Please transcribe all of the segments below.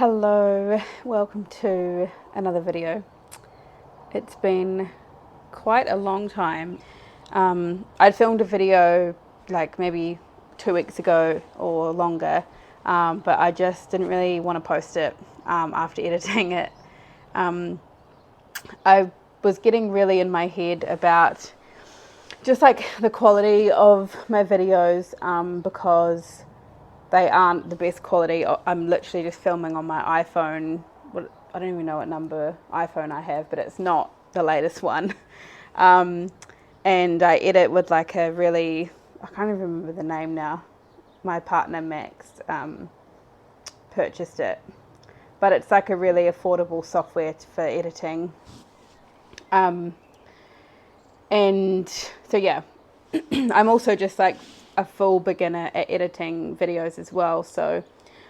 Hello, welcome to another video. It's been quite a long time. I'd filmed a video like maybe 2 weeks ago or longer, but I just didn't really want to post it after editing it. I was getting really in my head about just like the quality of my videos because they aren't the best quality. I'm literally just filming on my iPhone. I don't even know what number iPhone I have, but it's not the latest one. And I edit with like a really, I can't even remember the name now. My partner Max purchased it. But it's like a really affordable software for editing. And so yeah, I'm also just like a full beginner at editing videos as well. So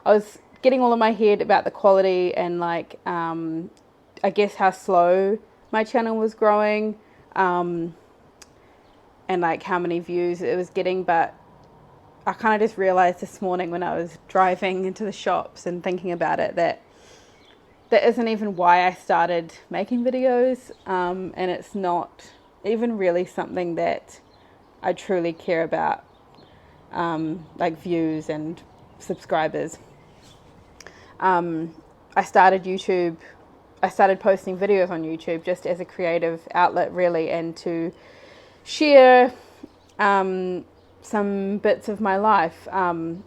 I was getting all in my head about the quality and like I guess how slow my channel was growing and like how many views it was getting. But I kind of just realized this morning when I was driving into the shops and thinking about it that isn't even why I started making videos, and it's not even really something that I truly care about, like views and subscribers. I started posting videos on YouTube just as a creative outlet really, and to share some bits of my life. I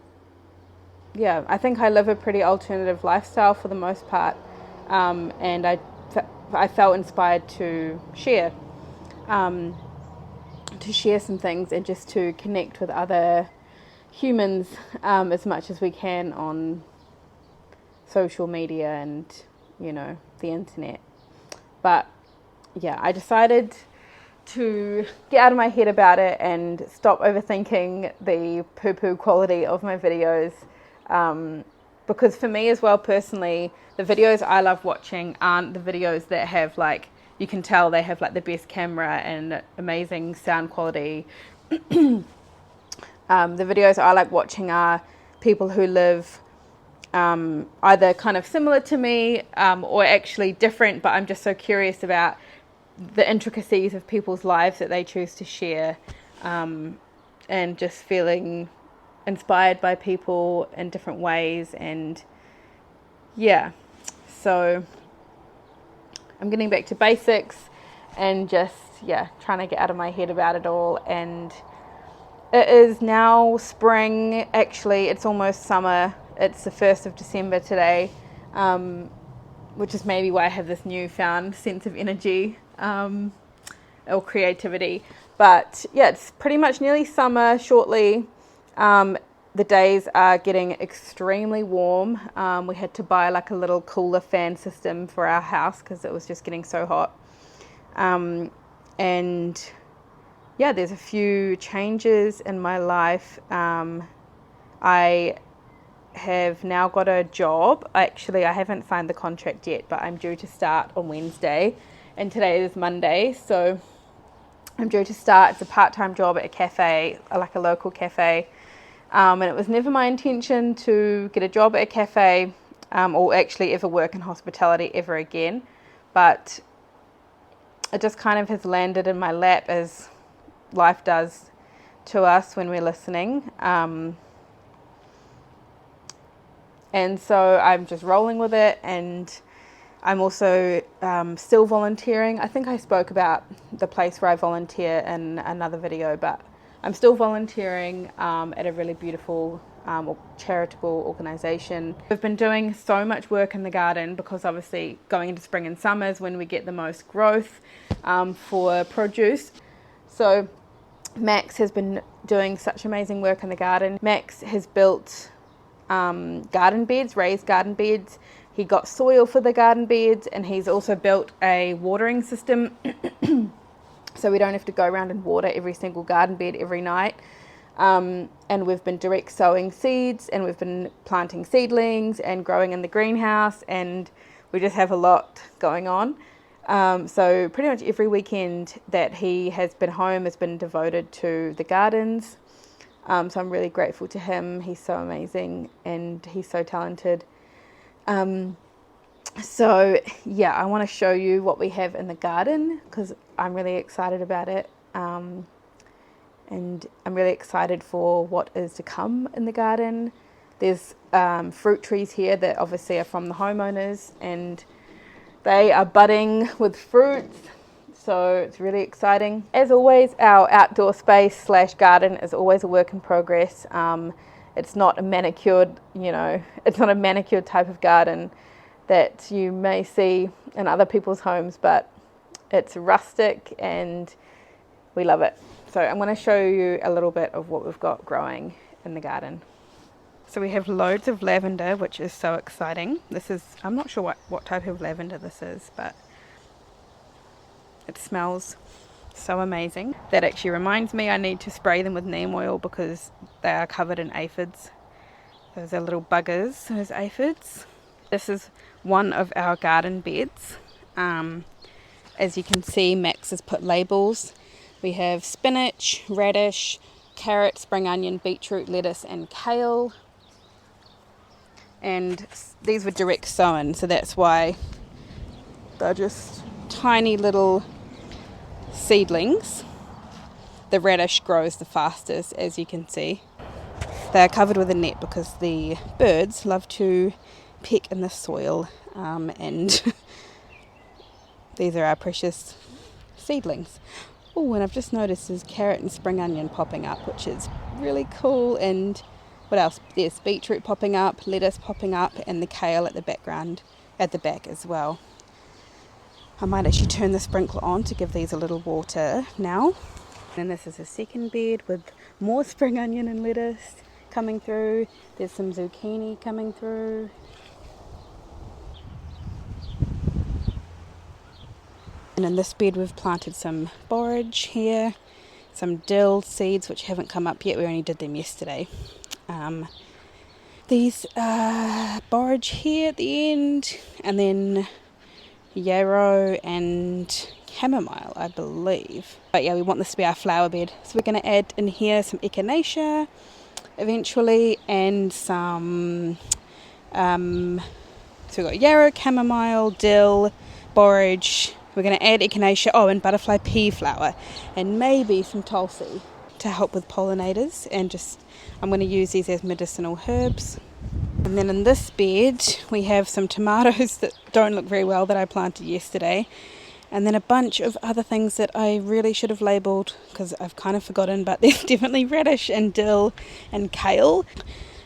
think I live a pretty alternative lifestyle for the most part, and I felt inspired to share some things and just to connect with other humans as much as we can on social media and, you know, the internet. But yeah, I decided to get out of my head about it and stop overthinking the poo-poo quality of my videos, because for me as well personally, the videos I love watching aren't the videos that have like, you can tell they have like the best camera and amazing sound quality. The videos I like watching are people who live either kind of similar to me or actually different, but I'm just so curious about the intricacies of people's lives that they choose to share, and just feeling inspired by people in different ways. And yeah, so I'm getting back to basics and just, trying to get out of my head about it all. And it is now spring. Actually, it's almost summer. It's the 1st of December today, which is maybe why I have this newfound sense of energy or creativity. But yeah, it's pretty much nearly summer shortly. The days are getting extremely warm. We had to buy like a little cooler fan system for our house because it was just getting so hot. And yeah, there's a few changes in my life. I have now got a job. Actually, I haven't signed the contract yet, but I'm due to start on Wednesday, and today is Monday, so I'm due to start. It's a part-time job at a cafe, like a local cafe. And it was never my intention to get a job at a cafe, or actually ever work in hospitality ever again. But it just kind of has landed in my lap, as life does to us when we're listening. And so I'm just rolling with it. And I'm also still volunteering. I think I spoke about the place where I volunteer in another video, but I'm still volunteering at a really beautiful charitable organisation. We've been doing so much work in the garden because obviously going into spring and summer is when we get the most growth for produce. So Max has been doing such amazing work in the garden. Max has built garden beds, raised garden beds. He got soil for the garden beds, and he's also built a watering system so we don't have to go around and water every single garden bed every night. And we've been direct sowing seeds, and we've been planting seedlings and growing in the greenhouse, and we just have a lot going on. So pretty much every weekend that he has been home has been devoted to the gardens. So I'm really grateful to him. He's so amazing and he's so talented. So yeah, I want to show you what we have in the garden because I'm really excited about it, and I'm really excited for what is to come in the garden. There's fruit trees here that obviously are from the homeowners, and they are budding with fruits, so it's really exciting. As always, our outdoor space / garden is always a work in progress. It's not a manicured, it's not a manicured type of garden that you may see in other people's homes, but it's rustic and we love it. So I'm going to show you a little bit of what we've got growing in the garden. So we have loads of lavender, which is so exciting. I'm not sure what type of lavender this is, but it smells so amazing. That actually reminds me I need to spray them with neem oil because they are covered in aphids. Those are little buggers, those aphids. This is one of our garden beds. As you can see, Max has put labels. We have spinach, radish, carrot, spring onion, beetroot, lettuce and kale. And these were direct sown, so that's why they're just tiny little seedlings. The radish grows the fastest, as you can see. They are covered with a net because the birds love to peck in the soil, and these are our precious seedlings. Oh, and I've just noticed there's carrot and spring onion popping up, which is really cool. And what else? There's beetroot popping up, lettuce popping up, and the kale at the back as well. I might actually turn the sprinkler on to give these a little water now. And this is a second bed with more spring onion and lettuce coming through. There's some zucchini coming through. And in this bed we've planted some borage here, some dill seeds which haven't come up yet, we only did them yesterday. These borage here at the end, and then yarrow and chamomile, I believe. But yeah, we want this to be our flower bed. So we're going to add in here some echinacea eventually, and some, so we've got yarrow, chamomile, dill, borage. We're going to add echinacea, and butterfly pea flower, and maybe some tulsi to help with pollinators. And I'm going to use these as medicinal herbs. And then in this bed we have some tomatoes that don't look very well that I planted yesterday, and then a bunch of other things that I really should have labelled because I've kind of forgotten, but there's definitely radish and dill and kale.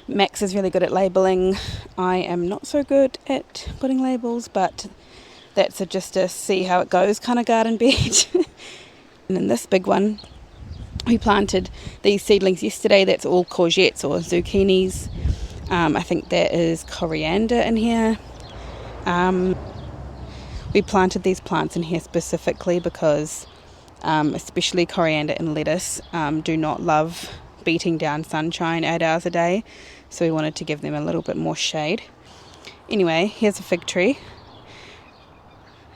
Max is really good at labelling. I am not so good at putting labels, but that's just a see how it goes kind of garden bed. And in this big one, we planted these seedlings yesterday. That's all courgettes or zucchinis. I think there is coriander in here. We planted these plants in here specifically because especially coriander and lettuce do not love beating down sunshine 8 hours a day. So we wanted to give them a little bit more shade. Anyway, here's a fig tree.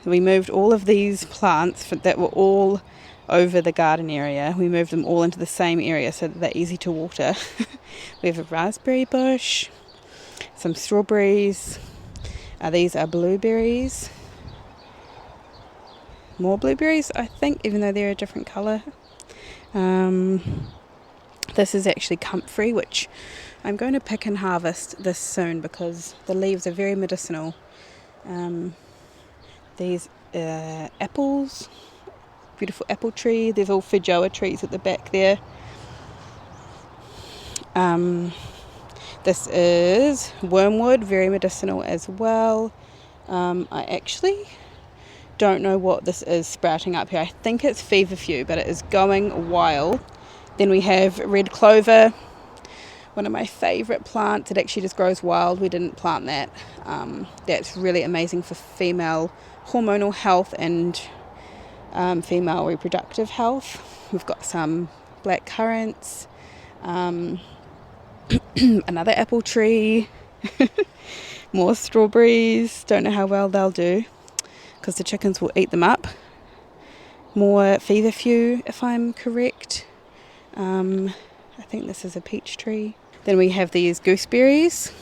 We moved all of these plants that were all over the garden area. We moved them all into the same area so that they're easy to water. We have a raspberry bush, some strawberries. These are blueberries. More blueberries, I think, even though they're a different colour. This is actually comfrey, which I'm going to pick and harvest this soon because the leaves are very medicinal. These apples, beautiful apple tree. There's all feijoa trees at the back there. This is wormwood, very medicinal as well. I actually don't know what this is sprouting up here. I think it's feverfew, but it is going wild. Then we have red clover, one of my favourite plants. It actually just grows wild. We didn't plant that. That's really amazing for female hormonal health and female reproductive health. We've got some black currants, another apple tree, more strawberries. Don't know how well they'll do because the chickens will eat them up. More feverfew, if I'm correct. I think this is a peach tree. Then we have these gooseberries,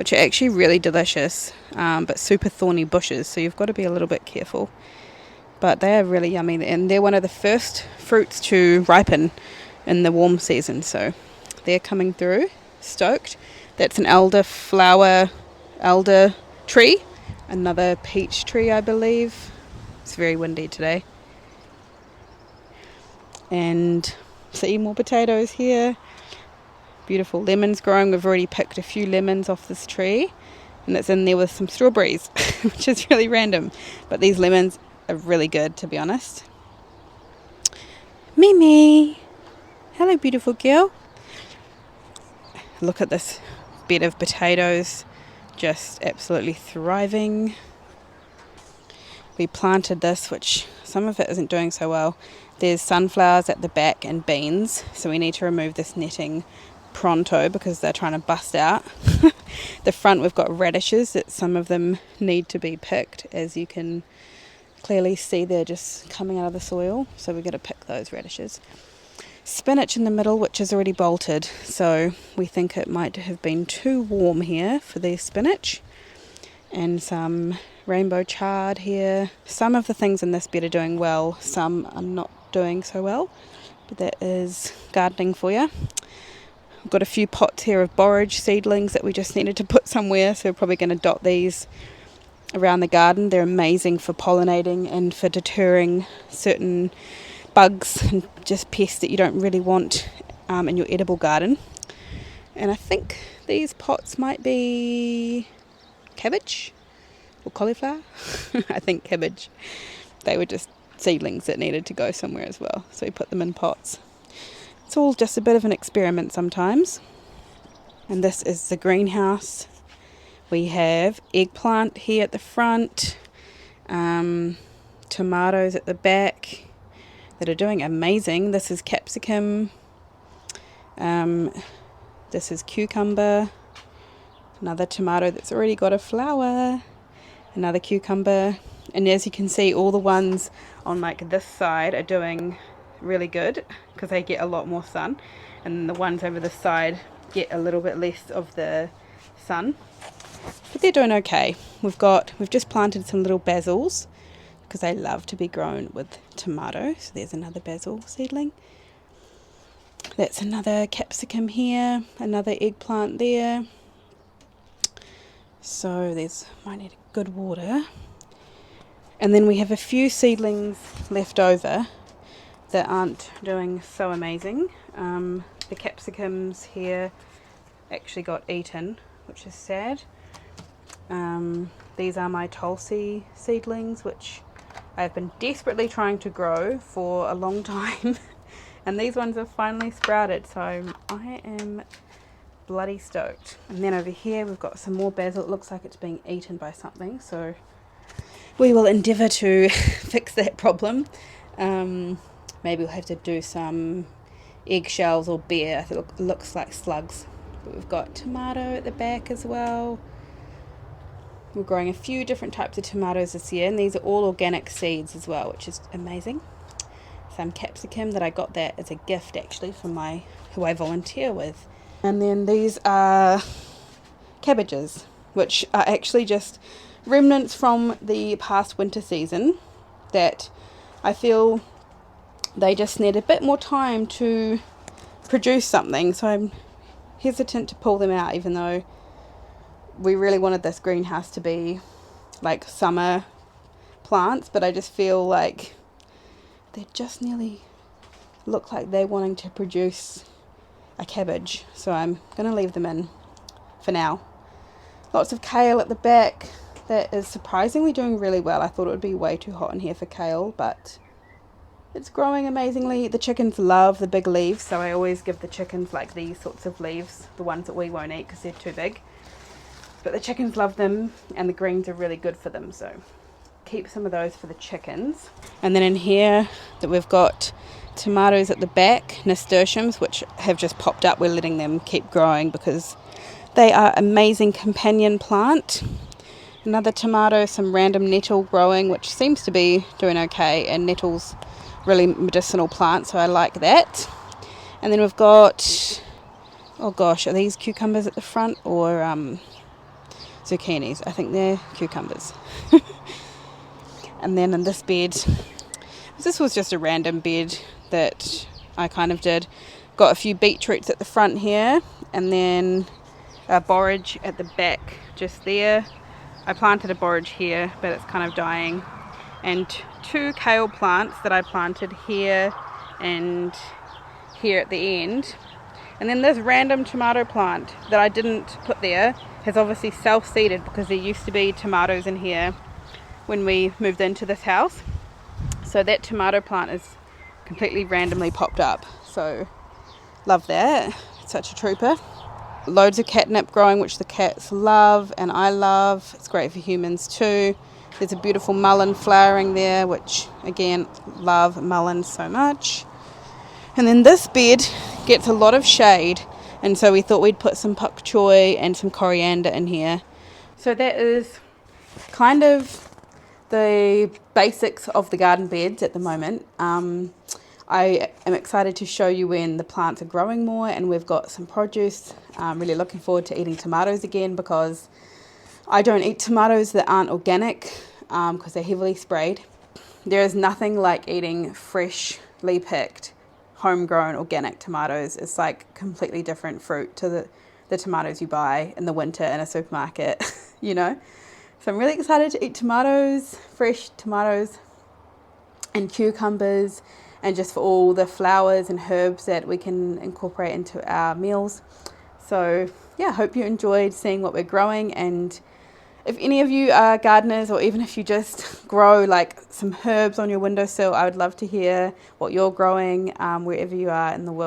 which are actually really delicious, but super thorny bushes, so you've got to be a little bit careful. But they are really yummy, and they're one of the first fruits to ripen in the warm season, so they're coming through. Stoked. That's an elder tree, another peach tree, I believe. It's very windy today. And see more potatoes here. Beautiful lemons growing. We've already picked a few lemons off this tree, and it's in there with some strawberries, which is really random. But these lemons are really good, to be honest. Mimi! Hello, beautiful girl. Look at this bed of potatoes, just absolutely thriving. We planted this, which some of it isn't doing so well. There's sunflowers at the back and beans, so we need to remove this netting pronto because they're trying to bust out. The front we've got radishes that some of them need to be picked, as you can clearly see they're just coming out of the soil, so we've got to pick those radishes. Spinach in the middle, which is already bolted, so we think it might have been too warm here for the spinach. And some rainbow chard here. Some of the things in this bed are doing well, some are not doing so well, but that is gardening for you. We've got a few pots here of borage seedlings that we just needed to put somewhere, so we're probably going to dot these around the garden. They're amazing for pollinating and for deterring certain bugs and just pests that you don't really want in your edible garden. And I think these pots might be cabbage or cauliflower. I think cabbage. They were just seedlings that needed to go somewhere as well, so we put them in pots. It's all just a bit of an experiment sometimes. And this is the greenhouse. We have eggplant here at the front, tomatoes at the back that are doing amazing. This is capsicum, this is cucumber, another tomato that's already got a flower, another cucumber, and as you can see, all the ones on like this side are doing really good because they get a lot more sun, and the ones over this side get a little bit less of the sun, but they're doing okay. We've just planted some little basils because they love to be grown with tomato. So there's another basil seedling. That's another capsicum here, another eggplant there. So might need good water. And then we have a few seedlings left over that aren't doing so amazing. The capsicums here actually got eaten, which is sad. These are my Tulsi seedlings, which I've been desperately trying to grow for a long time, and these ones have finally sprouted, so I am bloody stoked. And then over here we've got some more basil. It looks like it's being eaten by something, so we will endeavour to fix that problem. Maybe we'll have to do some eggshells or beer. I think it looks like slugs. But we've got tomato at the back as well. We're growing a few different types of tomatoes this year, and these are all organic seeds as well, which is amazing. Some capsicum that I got that as a gift actually from who I volunteer with. And then these are cabbages, which are actually just remnants from the past winter season that I feel they just need a bit more time to produce something, so I'm hesitant to pull them out, even though we really wanted this greenhouse to be like summer plants, but I just feel like they just nearly look like they're wanting to produce a cabbage, so I'm going to leave them in for now. Lots of kale at the back. That is surprisingly doing really well. I thought it would be way too hot in here for kale, but it's growing amazingly. The chickens love the big leaves, so I always give the chickens like these sorts of leaves, the ones that we won't eat because they're too big. But the chickens love them, and the greens are really good for them, so keep some of those for the chickens. And then in here that we've got tomatoes at the back, nasturtiums, which have just popped up. We're letting them keep growing because they are amazing companion plant. Another tomato, some random nettle growing, which seems to be doing okay, and nettle's really medicinal plant, so I like that. And then we've got, oh gosh, are these cucumbers at the front, or zucchinis. I think they're cucumbers. And then in this bed, this was just a random bed that I kind of did. Got a few beetroots at the front here, and then a borage at the back just there. I planted a borage here, but it's kind of dying. And 2 kale plants that I planted here and here at the end. And then this random tomato plant that I didn't put there has obviously self-seeded, because there used to be tomatoes in here when we moved into this house. So that tomato plant is completely randomly popped up. So love that. It's such a trooper. Loads of catnip growing, which the cats love and I love. It's great for humans too. There's a beautiful mullein flowering there, which again, love mullein so much. And then this bed gets a lot of shade, and so we thought we'd put some pak choy and some coriander in here. So that is kind of the basics of the garden beds at the moment. I am excited to show you when the plants are growing more and we've got some produce. I'm really looking forward to eating tomatoes again, because I don't eat tomatoes that aren't organic because they're heavily sprayed. There is nothing like eating freshly picked, homegrown organic tomatoes. It's like completely different fruit to the tomatoes you buy in the winter in a supermarket, you know. So I'm really excited to eat tomatoes, fresh tomatoes and cucumbers, and just for all the flowers and herbs that we can incorporate into our meals. So yeah, hope you enjoyed seeing what we're growing, and if any of you are gardeners, or even if you just grow like some herbs on your windowsill, I would love to hear what you're growing wherever you are in the world.